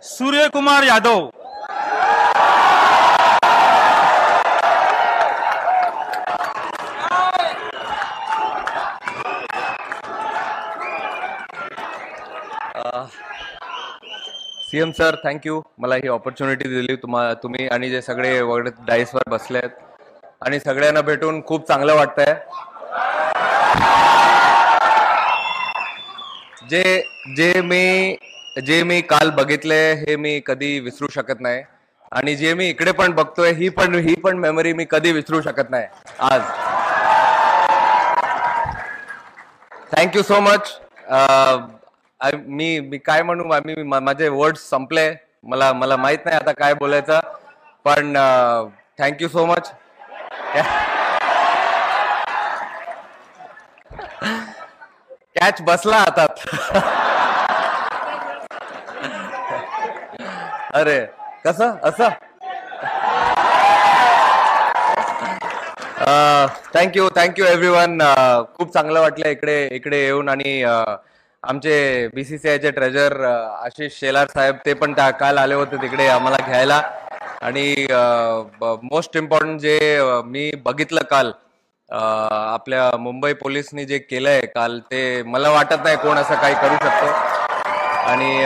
Suryakumar Yadav, CM sir, thank you मला ही opportunity दिली. तुम्ही आणि जे सगळे वगैरे डाईसवर बसले आहेत आणि सगळ्यांना भेटून खूप चांगलं वाटतंय. जे जे मी काल बघितले हे मी कधी विसरू शकत नाही आणि जे मी इकडे पण बघतोय ही पण मेमरी मी कधी विसरू शकत नाही आज. Thank you so much. मी काय म्हणू, माझे वर्ड्स संपले. मला माहित नाही आता काय बोलायचं, पण थँक्यू सो मच. कॅच बसला हातात. अरे कसं असं. Thank you everyone. खूप चांगलं वाटलं इकडे येऊन आणि आमचे बीसीसीआयचे ट्रेजर आशिष शेलार साहेब ते पण काल आले होते तिकडे आम्हाला घ्यायला. आणि मोस्ट इम्पॉर्टंट जे मी बघितलं काल आपल्या मुंबई पोलिसनी जे केलंय काल, ते मला वाटत नाही कोण असं काही करू शकतो. आणि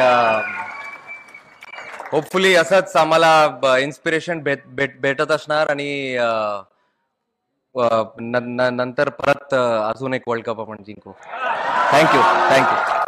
होपफुली असंच आम्हाला इन्स्पिरेशन भेटत असणार आणि नंतर परत अजून एक वर्ल्ड कप आपण जिंकू. थँक्यू.